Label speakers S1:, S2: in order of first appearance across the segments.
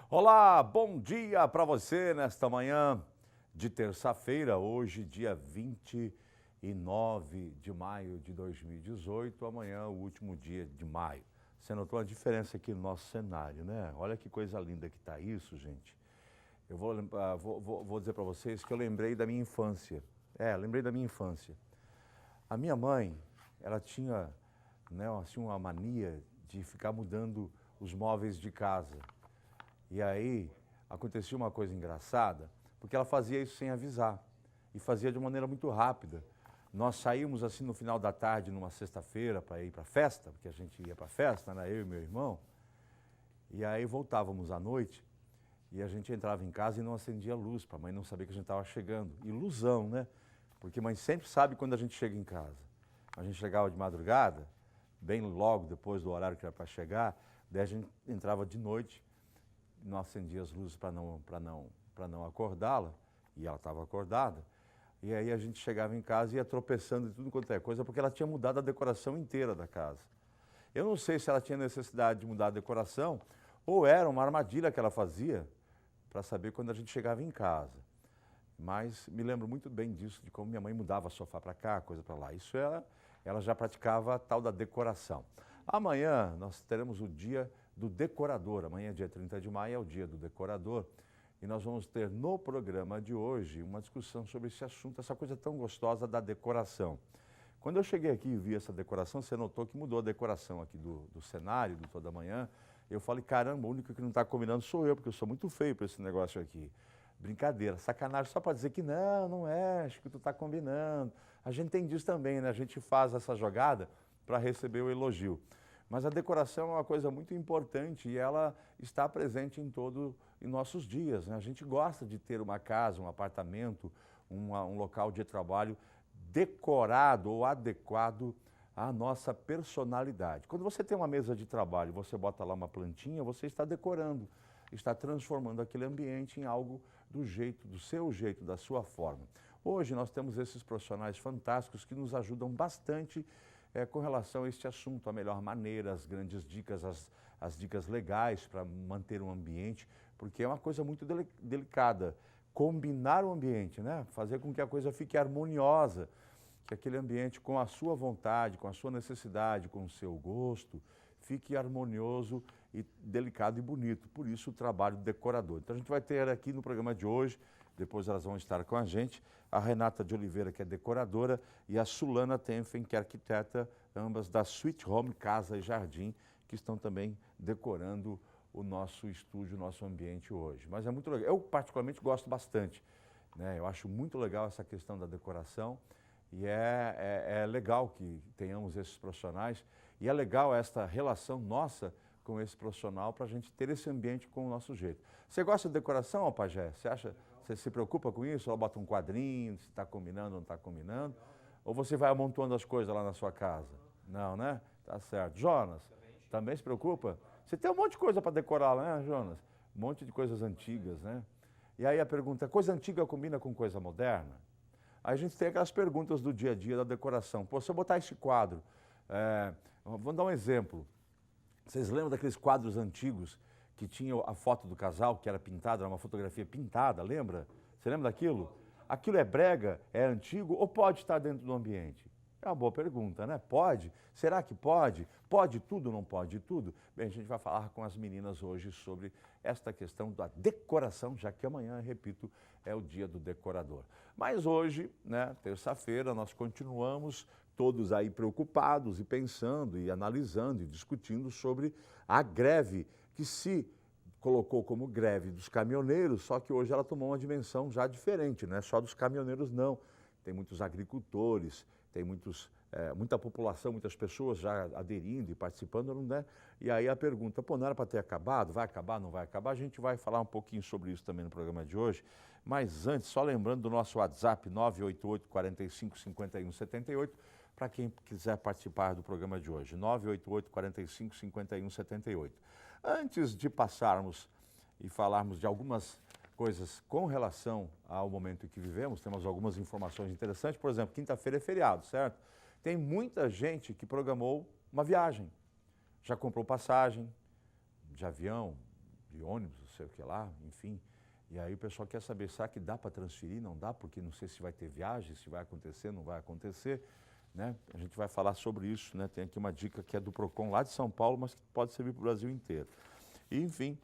S1: Olá, bom dia para você nesta manhã de terça-feira, hoje dia 29 de maio de 2018, amanhã o último dia de maio. Você notou a diferença aqui no nosso cenário, né? Olha que coisa linda que está isso, gente. Eu vou dizer para vocês que eu lembrei da minha infância. Lembrei da minha infância. A minha mãe, ela tinha, né, assim, uma mania de ficar mudando os móveis de casa. E aí acontecia uma coisa engraçada, porque ela fazia isso sem avisar e fazia de maneira muito rápida. Nós saímos assim no final da tarde, numa sexta-feira, para ir para a festa, porque a gente ia para a festa, né, eu e meu irmão, e aí voltávamos à noite e a gente entrava em casa e não acendia a luz, para a mãe não saber que a gente estava chegando. Ilusão, né? Porque a mãe sempre sabe quando a gente chega em casa. A gente chegava de madrugada, bem logo depois do horário que era para chegar, daí a gente entrava de noite, não acendia as luzes para não acordá-la, e ela estava acordada, e aí a gente chegava em casa e ia tropeçando de tudo quanto é coisa, porque ela tinha mudado a decoração inteira da casa. Eu não sei se ela tinha necessidade de mudar a decoração, ou era uma armadilha que ela fazia para saber quando a gente chegava em casa. Mas me lembro muito bem disso, de como minha mãe mudava sofá para cá, coisa para lá. Isso ela já praticava a tal da decoração. Amanhã nós teremos o dia do decorador. Amanhã, dia 30 de maio, é o dia do decorador. E nós vamos ter no programa de hoje uma discussão sobre esse assunto, essa coisa tão gostosa da decoração. Quando eu cheguei aqui e vi essa decoração, você notou que mudou a decoração aqui do cenário, do Toda Manhã. Eu falei, caramba, o único que não está combinando sou eu, porque eu sou muito feio para esse negócio aqui. Brincadeira, sacanagem, só para dizer que não é, acho que tu está combinando. A gente tem disso também, né? A gente faz essa jogada para receber o elogio. Mas a decoração é uma coisa muito importante e ela está presente em nossos dias, né? A gente gosta de ter uma casa, um apartamento, um local de trabalho decorado ou adequado à nossa personalidade. Quando você tem uma mesa de trabalho, você bota lá uma plantinha, você está decorando, está transformando aquele ambiente em algo do seu jeito, da sua forma. Hoje nós temos esses profissionais fantásticos que nos ajudam bastante com relação a este assunto, a melhor maneira, as grandes dicas, as dicas legais para manter um ambiente, porque é uma coisa muito delicada. Combinar o ambiente, né? Fazer com que a coisa fique harmoniosa, que aquele ambiente com a sua vontade, com a sua necessidade, com o seu gosto, fique harmonioso e delicado e bonito. Por isso o trabalho do decorador. Então a gente vai ter aqui no programa de hoje, depois elas vão estar com a gente, a Renata de Oliveira, que é decoradora, e a Sulana Tenfen, que é arquiteta, ambas da Sweet Home Casa e Jardim, que estão também decorando o nosso estúdio, o nosso ambiente hoje. Mas é muito legal. Eu particularmente gosto bastante, né? Eu acho muito legal essa questão da decoração e é legal que tenhamos esses profissionais e é legal esta relação nossa com esse profissional para a gente ter esse ambiente com o nosso jeito. Você gosta de decoração, ó, Pajé? Você se preocupa com isso? Ou bota um quadrinho, se está combinando ou não está combinando? Ou você vai amontoando as coisas lá na sua casa? Não, né? Tá certo. Jonas, também se preocupa? Você tem um monte de coisa para decorar, né, Jonas? Um monte de coisas antigas, né? E aí a pergunta, coisa antiga combina com coisa moderna? Aí a gente tem aquelas perguntas do dia a dia da decoração. Pô, se eu botar esse quadro, vamos dar um exemplo. Vocês lembram daqueles quadros antigos que tinham a foto do casal, que era pintada, era uma fotografia pintada, lembra? Você lembra daquilo? Aquilo é brega, é antigo ou pode estar dentro do ambiente? É uma boa pergunta, né? Pode? Será que pode? Pode tudo, não pode tudo? Bem, a gente vai falar com as meninas hoje sobre esta questão da decoração, já que amanhã, repito, é o dia do decorador. Mas hoje, né, terça-feira, nós continuamos todos aí preocupados e pensando e analisando e discutindo sobre a greve que se colocou como greve dos caminhoneiros, só que hoje ela tomou uma dimensão já diferente, não é só dos caminhoneiros não. Tem muitos agricultores, tem muita população, muitas pessoas já aderindo e participando, né? E aí a pergunta, pô, não era para ter acabado? Vai acabar, não vai acabar? A gente vai falar um pouquinho sobre isso também no programa de hoje, mas antes, só lembrando do nosso WhatsApp 988 45 51 78, para quem quiser participar do programa de hoje, 988 45 51 78. Antes de passarmos e falarmos de algumas coisas com relação ao momento em que vivemos, temos algumas informações interessantes. Por exemplo, quinta-feira é feriado, certo? Tem muita gente que programou uma viagem, já comprou passagem de avião, de ônibus, não sei o que lá, enfim. E aí o pessoal quer saber, será que dá para transferir? Não dá, porque não sei se vai ter viagem, se vai acontecer, não vai acontecer. Né? A gente vai falar sobre isso, né? Tem aqui uma dica que é do PROCON lá de São Paulo, mas que pode servir para o Brasil inteiro. E, enfim,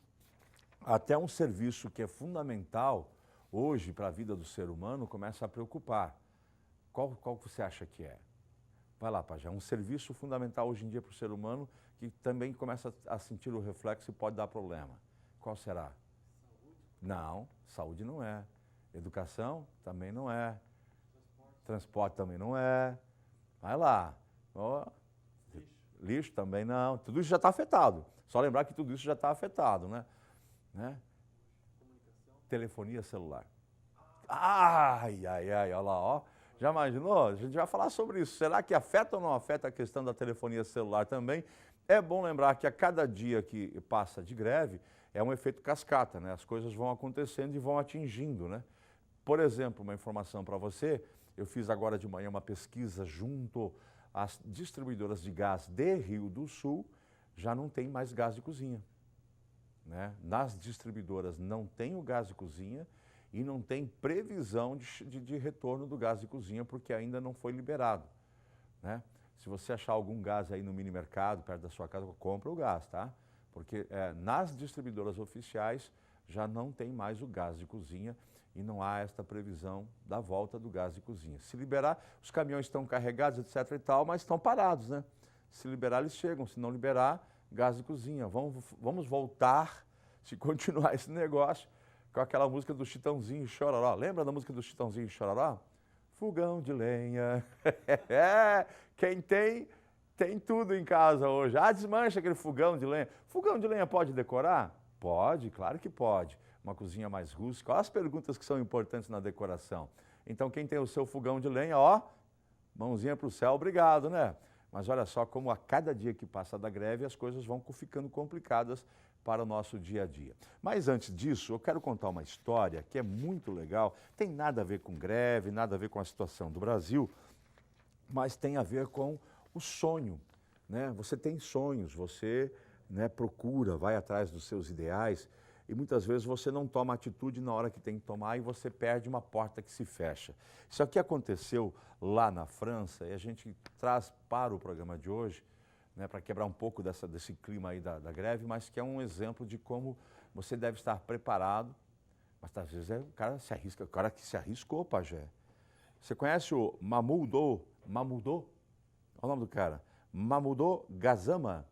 S1: até um serviço que é fundamental hoje para a vida do ser humano começa a preocupar. Qual você acha que é? Vai lá, Pajé. Um serviço fundamental hoje em dia para o ser humano que também começa a sentir o reflexo e pode dar problema. Qual será? Não, saúde não é. Educação também não é. Transporte também não é. Vai lá. Oh, lixo também não. Tudo isso já está afetado. Só lembrar que tudo isso já está afetado, né? Telefonia celular. Ai, olha lá, ó. Já imaginou? A gente vai falar sobre isso. Será que afeta ou não afeta a questão da telefonia celular também? É bom lembrar que a cada dia que passa de greve, é um efeito cascata, né? As coisas vão acontecendo e vão atingindo, né? Por exemplo, uma informação para você, eu fiz agora de manhã uma pesquisa junto às distribuidoras de gás de Rio do Sul, já não tem mais gás de cozinha, né? Nas distribuidoras não tem o gás de cozinha e não tem previsão de retorno do gás de cozinha, porque ainda não foi liberado, né? Se você achar algum gás aí no mini mercado, perto da sua casa, compra o gás, tá? Porque nas distribuidoras oficiais já não tem mais o gás de cozinha e não há esta previsão da volta do gás de cozinha. Se liberar, os caminhões estão carregados, etc e tal, mas estão parados, né? Se liberar, eles chegam. Se não liberar, gás de cozinha. Vamos voltar, se continuar esse negócio, com aquela música do Chitãozinho e Chororó. Lembra da música do Chitãozinho e Chororó? Fogão de lenha. Quem tem tudo em casa hoje. Ah, desmancha aquele fogão de lenha. Fogão de lenha pode decorar? Pode, claro que pode. Uma cozinha mais rústica. Olha as perguntas que são importantes na decoração. Então, quem tem o seu fogão de lenha, ó, mãozinha para o céu, obrigado, né? Mas olha só como a cada dia que passa da greve, as coisas vão ficando complicadas para o nosso dia a dia. Mas antes disso, eu quero contar uma história que é muito legal. Tem nada a ver com greve, nada a ver com a situação do Brasil, mas tem a ver com o sonho, né? Você tem sonhos, você, né, procura, vai atrás dos seus ideais e muitas vezes você não toma atitude na hora que tem que tomar e você perde uma porta que se fecha. Isso aqui aconteceu lá na França e a gente traz para o programa de hoje, né, para quebrar um pouco desse clima aí da greve, mas que é um exemplo de como você deve estar preparado, mas às vezes o cara se arrisca, o cara que se arriscou, Pajé. Você conhece o Mahmoud? Olha o nome do cara. Mahmoud Gassama.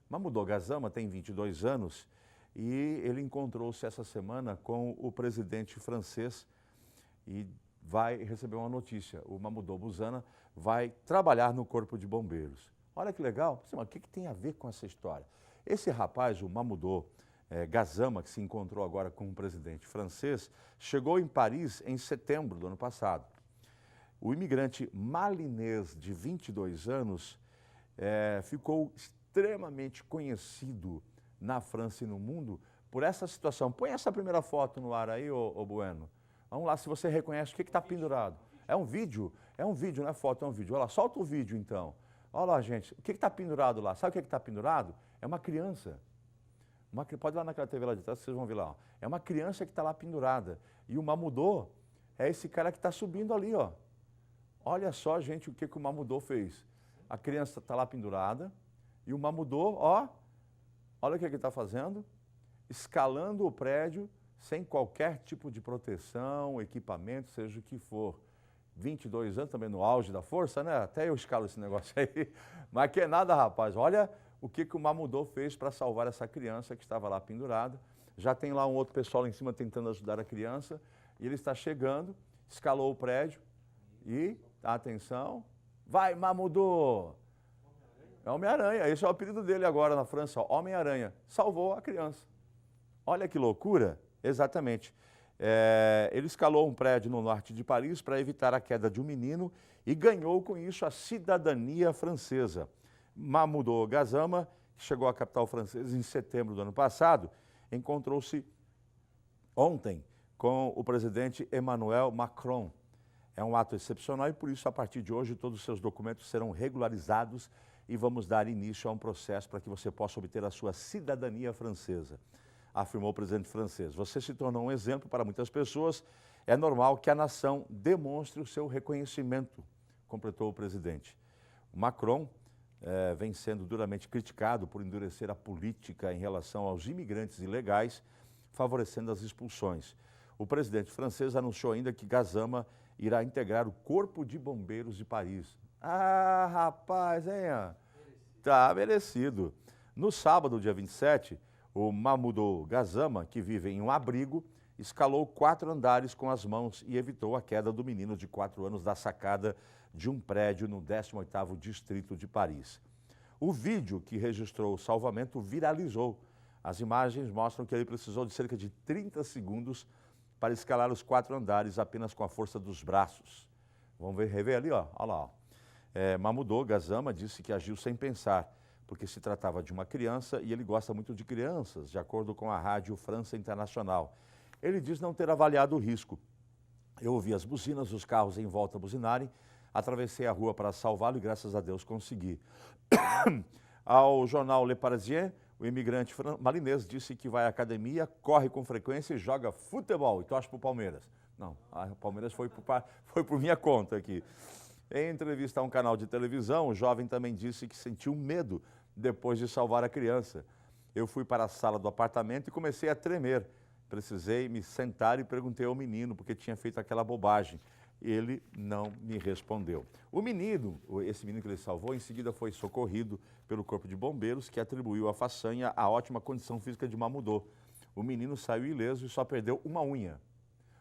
S1: Mahmoud Gassama tem 22 anos e ele encontrou-se essa semana com o presidente francês e vai receber uma notícia. O Mahmoud Gassama vai trabalhar no Corpo de Bombeiros. Olha que legal. O que tem a ver com essa história? Esse rapaz, o Mahmoud Gassama, que se encontrou agora com o presidente francês, chegou em Paris em setembro do ano passado. O imigrante malinês de 22 anos ficou extremamente conhecido na França e no mundo por essa situação. Põe essa primeira foto no ar aí, ô Bueno. Vamos lá, se você reconhece o que está pendurado. É um vídeo, não é foto, é um vídeo. Olha lá, solta o vídeo então. Olha lá, gente, o que está pendurado lá? Sabe o que está pendurado? É uma criança. Pode ir lá naquela TV lá de trás, vocês vão ver lá. Ó. É uma criança que está lá pendurada. E o Mahmoud é esse cara que está subindo ali, ó. Olha só, gente, o que o Mahmoud fez. A criança está lá pendurada e o Mahmoud, ó, olha o que ele está fazendo. Escalando o prédio sem qualquer tipo de proteção, equipamento, seja o que for. 22 anos também no auge da força, né? Até eu escalo esse negócio aí. Mas que é nada, rapaz. Olha o que o Mahmoud fez para salvar essa criança que estava lá pendurada. Já tem lá um outro pessoal lá em cima tentando ajudar a criança. E ele está chegando, escalou o prédio e... Atenção. Vai, Mahmoud! É Homem-Aranha. Esse é o apelido dele agora na França. Homem-Aranha. Salvou a criança. Olha que loucura. Exatamente. Ele escalou um prédio no norte de Paris para evitar a queda de um menino e ganhou com isso a cidadania francesa. Mahmoud Gassama, que chegou à capital francesa em setembro do ano passado, encontrou-se ontem com o presidente Emmanuel Macron. É um ato excepcional e, por isso, a partir de hoje, todos os seus documentos serão regularizados e vamos dar início a um processo para que você possa obter a sua cidadania francesa. afirmou o presidente francês. Você se tornou um exemplo para muitas pessoas. É normal que a nação demonstre o seu reconhecimento, completou o presidente. O Macron vem sendo duramente criticado por endurecer a política em relação aos imigrantes ilegais, favorecendo as expulsões. O presidente francês anunciou ainda que Gassama irá integrar o Corpo de Bombeiros de Paris. Ah, rapaz, hein? Tá merecido. No sábado, dia 27, o Mamoudou Gassama, que vive em um abrigo, escalou 4 andares com as mãos e evitou a queda do menino de 4 anos da sacada de um prédio no 18º distrito de Paris. O vídeo que registrou o salvamento viralizou. As imagens mostram que ele precisou de cerca de 30 segundos para escalar os 4 andares apenas com a força dos braços. Vamos rever ali, ó. Olha lá. Mamoudou Gassama disse que agiu sem pensar, porque se tratava de uma criança e ele gosta muito de crianças, de acordo com a rádio França Internacional. Ele diz não ter avaliado o risco. Eu ouvi as buzinas, os carros em volta buzinarem, atravessei a rua para salvá-lo e graças a Deus consegui. Ao jornal Le Parisien, o imigrante malinês disse que vai à academia, corre com frequência e joga futebol e torce para o Palmeiras. Não, o Palmeiras foi por minha conta aqui. Em entrevista a um canal de televisão, o jovem também disse que sentiu medo depois de salvar a criança. Eu fui para a sala do apartamento e comecei a tremer. Precisei me sentar e perguntei ao menino porque tinha feito aquela bobagem. Ele não me respondeu. O menino, esse menino que ele salvou, em seguida foi socorrido pelo Corpo de Bombeiros, que atribuiu à façanha a ótima condição física de Mamoudou. O menino saiu ileso e só perdeu uma unha.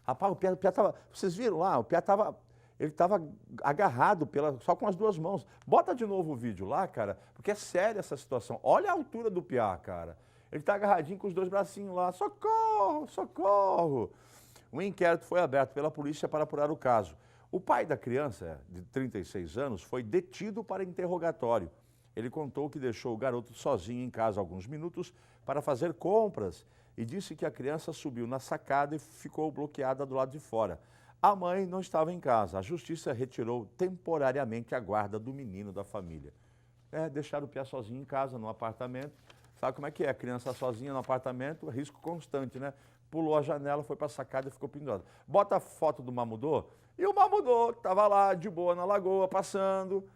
S1: Rapaz, o Piá estava... Vocês viram lá? O Piá estava... Ele estava agarrado só com as 2 mãos. Bota de novo o vídeo lá, cara, porque é séria essa situação. Olha a altura do Piá, cara. Ele está agarradinho com os 2 bracinhos lá. Socorro, socorro. Um inquérito foi aberto pela polícia para apurar o caso. O pai da criança, de 36 anos, foi detido para interrogatório. Ele contou que deixou o garoto sozinho em casa alguns minutos para fazer compras e disse que a criança subiu na sacada e ficou bloqueada do lado de fora. A mãe não estava em casa. A justiça retirou temporariamente a guarda do menino da família. Deixaram o Piá sozinho em casa, no apartamento. Sabe como é que é? A criança sozinha no apartamento, risco constante, né? Pulou a janela, foi para a sacada e ficou pendurado. Bota a foto do Mamoudou, e o Mamoudou estava lá de boa na lagoa, passando,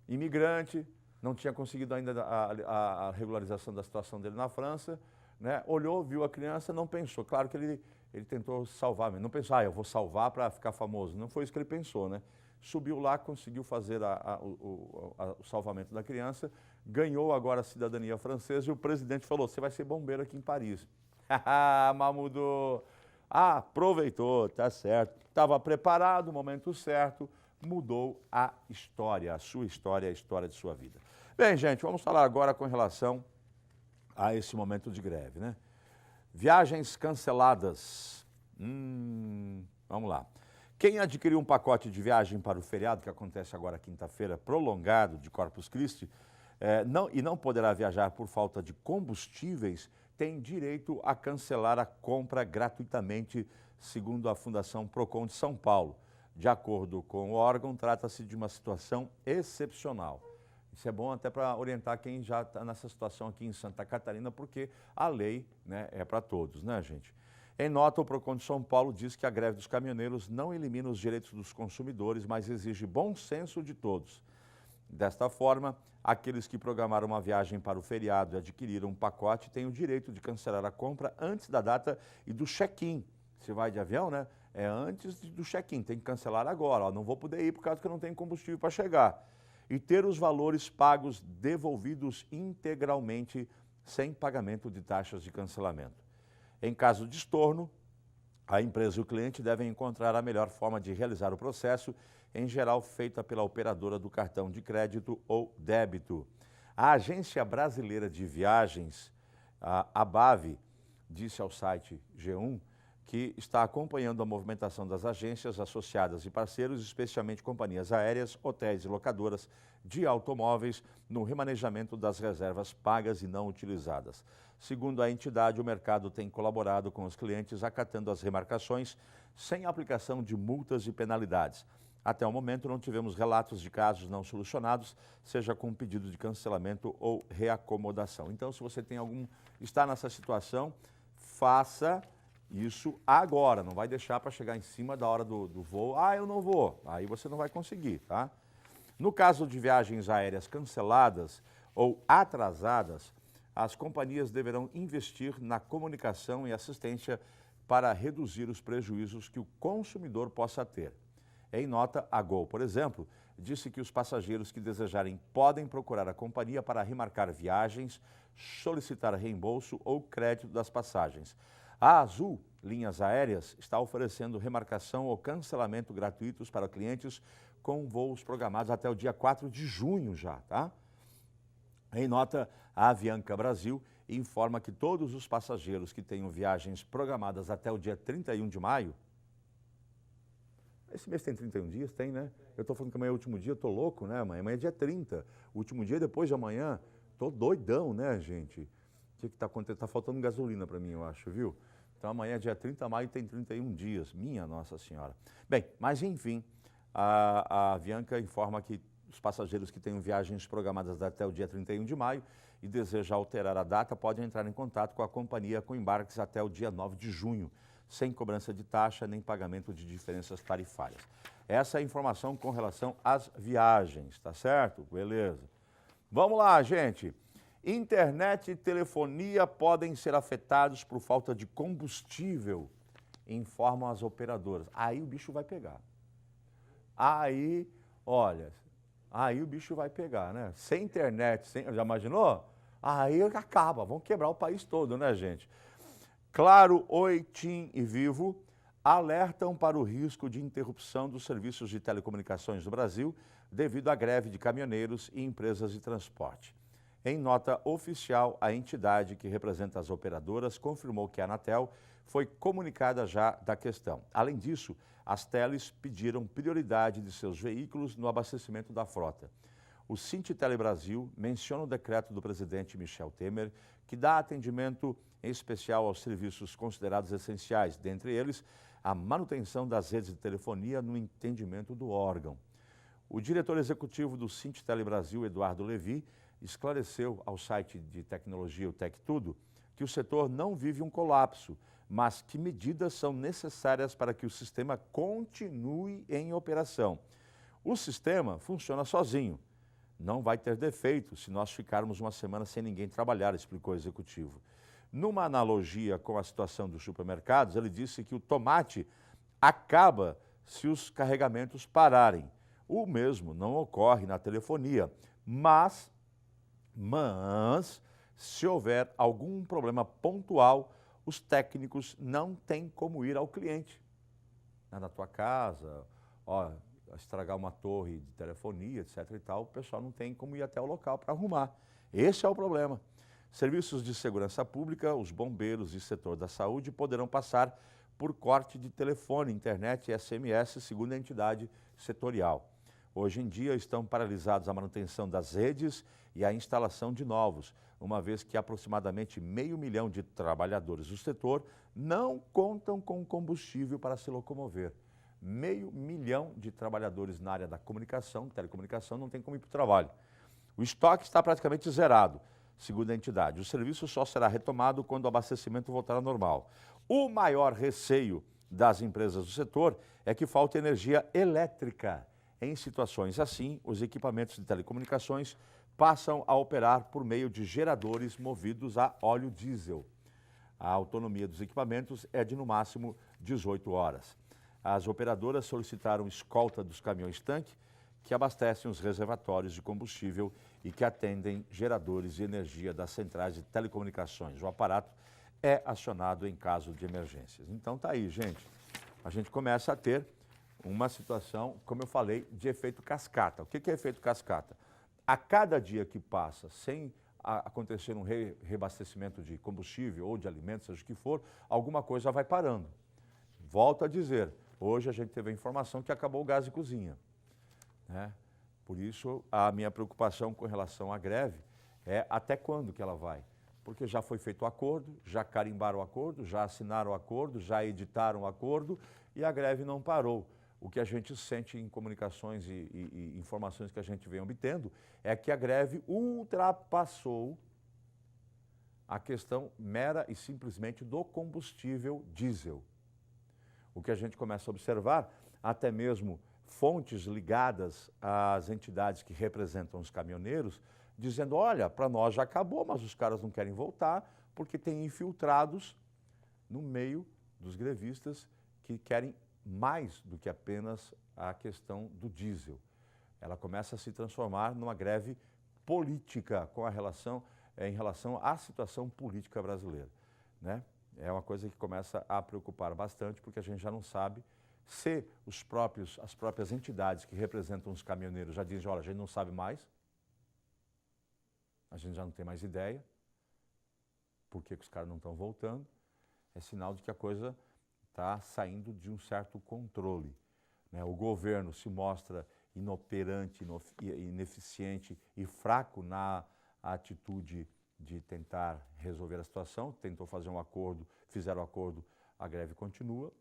S1: imigrante, não tinha conseguido ainda a regularização da situação dele na França, né? Olhou, viu a criança, não pensou. Claro que ele tentou salvar, mas não pensou, eu vou salvar para ficar famoso. Não foi isso que ele pensou, né? Subiu lá, conseguiu fazer o salvamento da criança, ganhou agora a cidadania francesa e o presidente falou, você vai ser bombeiro aqui em Paris. Mamoudou, aproveitou, tá certo. Estava preparado, o momento certo, mudou a história, a sua história, a história de sua vida. Bem, gente, vamos falar agora com relação a esse momento de greve, né? Viagens canceladas. Vamos lá. Quem adquiriu um pacote de viagem para o feriado, que acontece agora quinta-feira, prolongado de Corpus Christi, não poderá viajar por falta de combustíveis, tem direito a cancelar a compra gratuitamente, segundo a Fundação Procon de São Paulo. De acordo com o órgão, trata-se de uma situação excepcional. Isso é bom até para orientar quem já está nessa situação aqui em Santa Catarina, porque a lei, né, é para todos, né, gente? Em nota, o Procon de São Paulo diz que a greve dos caminhoneiros não elimina os direitos dos consumidores, mas exige bom senso de todos. Desta forma, aqueles que programaram uma viagem para o feriado e adquiriram um pacote têm o direito de cancelar a compra antes da data e do check-in. Se vai de avião, né? É antes do check-in, tem que cancelar agora. Não vou poder ir por causa que eu não tenho combustível para chegar. E ter os valores pagos devolvidos integralmente, sem pagamento de taxas de cancelamento. Em caso de estorno, a empresa e o cliente devem encontrar a melhor forma de realizar o processo, em geral feita pela operadora do cartão de crédito ou débito. A Agência Brasileira de Viagens, a ABAV, disse ao site G1 que está acompanhando a movimentação das agências associadas e parceiros, especialmente companhias aéreas, hotéis e locadoras de automóveis, no remanejamento das reservas pagas e não utilizadas. Segundo a entidade, o mercado tem colaborado com os clientes acatando as remarcações sem aplicação de multas e penalidades. Até o momento, não tivemos relatos de casos não solucionados, seja com pedido de cancelamento ou reacomodação. Então, se você tem está nessa situação, faça isso agora, não vai deixar para chegar em cima da hora do voo. Ah, eu não vou, aí você não vai conseguir, tá? No caso de viagens aéreas canceladas ou atrasadas, as companhias deverão investir na comunicação e assistência para reduzir os prejuízos que o consumidor possa ter. Em nota, a Gol, por exemplo, disse que os passageiros que desejarem podem procurar a companhia para remarcar viagens, solicitar reembolso ou crédito das passagens. A Azul Linhas Aéreas está oferecendo remarcação ou cancelamento gratuitos para clientes com voos programados até o dia 4 de junho já, tá? Em nota, a Avianca Brasil informa que todos os passageiros que tenham viagens programadas até o dia 31 de maio. Esse mês tem 31 dias? Tem, né? Eu estou falando que amanhã é o último dia, eu estou louco, né? Amanhã é dia 30. O último dia é depois de amanhã. Estou doidão, né, gente? O que está acontecendo? Está faltando gasolina para mim, eu acho, viu? Então amanhã é dia 30 de maio e tem 31 dias. Minha Nossa Senhora. Bem, mas enfim, a Avianca informa que os passageiros que tenham viagens programadas até o dia 31 de maio e desejam alterar a data podem entrar em contato com a companhia com embarques até o dia 9 de junho, sem cobrança de taxa nem pagamento de diferenças tarifárias. Essa é a informação com relação às viagens, tá certo? Beleza. Vamos lá, gente. Internet e telefonia podem ser afetados por falta de combustível, informam as operadoras. Aí o bicho vai pegar. Aí, olha, aí o bicho vai pegar, né? Sem internet, já imaginou? Aí acaba, vão quebrar o país todo, né, gente? Claro, Oi, TIM e Vivo alertam para o risco de interrupção dos serviços de telecomunicações no Brasil devido à greve de caminhoneiros e empresas de transporte. Em nota oficial, a entidade que representa as operadoras confirmou que a Anatel foi comunicada já da questão. Além disso, as teles pediram prioridade de seus veículos no abastecimento da frota. O Sintitele Brasil menciona o decreto do presidente Michel Temer, que dá atendimento em especial aos serviços considerados essenciais, dentre eles a manutenção das redes de telefonia no entendimento do órgão. O diretor executivo do Sintitele Brasil, Eduardo Levi, esclareceu ao site de tecnologia, o TecTudo, que o setor não vive um colapso, mas que medidas são necessárias para que o sistema continue em operação. O sistema funciona sozinho. Não vai ter defeito se nós ficarmos uma semana sem ninguém trabalhar, explicou o executivo. Numa analogia com a situação dos supermercados, ele disse que o tomate acaba se os carregamentos pararem. O mesmo não ocorre na telefonia, mas se houver algum problema pontual, os técnicos não têm como ir ao cliente. Na tua casa, ó, estragar uma torre de telefonia, etc. e tal, o pessoal não tem como ir até o local para arrumar. Esse é o problema. Serviços de segurança pública, os bombeiros e setor da saúde poderão passar por corte de telefone, internet e SMS, segundo a entidade setorial. Hoje em dia estão paralisados a manutenção das redes e a instalação de novos, uma vez que aproximadamente 500 mil de trabalhadores do setor não contam com combustível para se locomover. 500 mil de trabalhadores na área da comunicação, telecomunicação, não tem como ir para o trabalho. O estoque está praticamente zerado, segundo a entidade. O serviço só será retomado quando o abastecimento voltar ao normal. O maior receio das empresas do setor é que falte energia elétrica. Em situações assim, os equipamentos de telecomunicações passam a operar por meio de geradores movidos a óleo diesel. A autonomia dos equipamentos é de no máximo 18 horas. As operadoras solicitaram escolta dos caminhões-tanque que abastecem os reservatórios de combustível e que atendem geradores de energia das centrais de telecomunicações. O aparato é acionado em caso de emergências. Então tá aí, gente. A gente começa a ter uma situação, como eu falei, de efeito cascata. O que é efeito cascata? A cada dia que passa sem acontecer um reabastecimento de combustível ou de alimentos, seja o que for, alguma coisa vai parando. Volto a dizer, hoje a gente teve a informação que acabou o gás de cozinha, né? Por isso, a minha preocupação com relação à greve é até quando que ela vai. Porque já foi feito o acordo, já carimbaram o acordo, já assinaram o acordo, já editaram o acordo e a greve não parou. O que a gente sente em comunicações e informações que a gente vem obtendo é que a greve ultrapassou a questão mera e simplesmente do combustível diesel. O que a gente começa a observar, até mesmo fontes ligadas às entidades que representam os caminhoneiros, dizendo, olha, para nós já acabou, mas os caras não querem voltar porque tem infiltrados no meio dos grevistas que querem mais do que apenas a questão do diesel. Ela começa a se transformar numa greve política em relação à situação política brasileira, né? É uma coisa que começa a preocupar bastante, porque a gente já não sabe se as próprias entidades que representam os caminhoneiros já dizem, olha, a gente não sabe mais, a gente já não tem mais ideia, por que os caras não estão voltando, é sinal de que a coisa está saindo de um certo controle, né? O governo se mostra inoperante, ineficiente e fraco na atitude de tentar resolver a situação, tentou fazer um acordo, fizeram um acordo, a greve continua,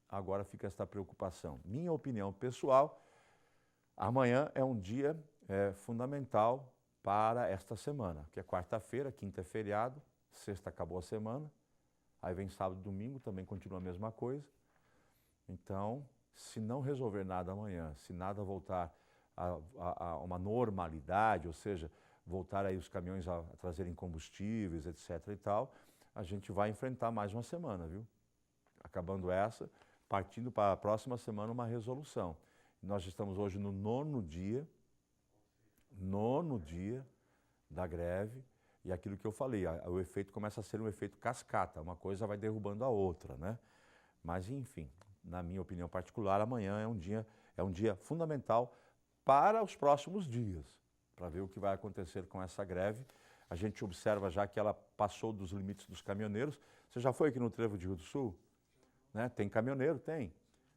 S1: agora fica esta preocupação. Minha opinião pessoal, amanhã é um dia fundamental para esta semana, que é quarta-feira, quinta é feriado, sexta acabou a semana, aí vem sábado e domingo, também continua a mesma coisa. Então, se não resolver nada amanhã, se nada voltar a uma normalidade, ou seja, voltar aí os caminhões a trazerem combustíveis, etc. e tal, a gente vai enfrentar mais uma semana, viu? Acabando essa, partindo para a próxima semana uma resolução. Nós estamos hoje no nono dia da greve, e aquilo que eu falei, o efeito começa a ser um efeito cascata, uma coisa vai derrubando a outra, né? Mas, enfim, na minha opinião particular, amanhã é um dia fundamental para os próximos dias, para ver o que vai acontecer com essa greve. A gente observa já que ela passou dos limites dos caminhoneiros. Você já foi aqui no Trevo de Rio do Sul? Né? Tem caminhoneiro? Tem.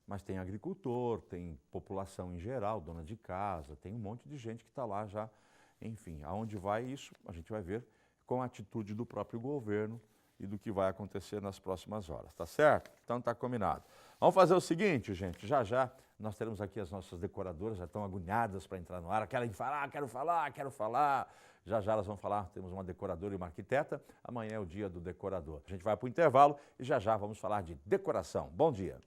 S1: Mas tem agricultor, tem população em geral, dona de casa, tem um monte de gente que está lá já. Enfim, aonde vai isso, a gente vai ver com a atitude do próprio governo e do que vai acontecer nas próximas horas, tá certo? Então tá combinado. Vamos fazer o seguinte, gente, já nós teremos aqui as nossas decoradoras, já estão agoniadas para entrar no ar, querem falar, quero falar. Já elas vão falar, temos uma decoradora e uma arquiteta, amanhã é o dia do decorador. A gente vai para o intervalo e já vamos falar de decoração. Bom dia.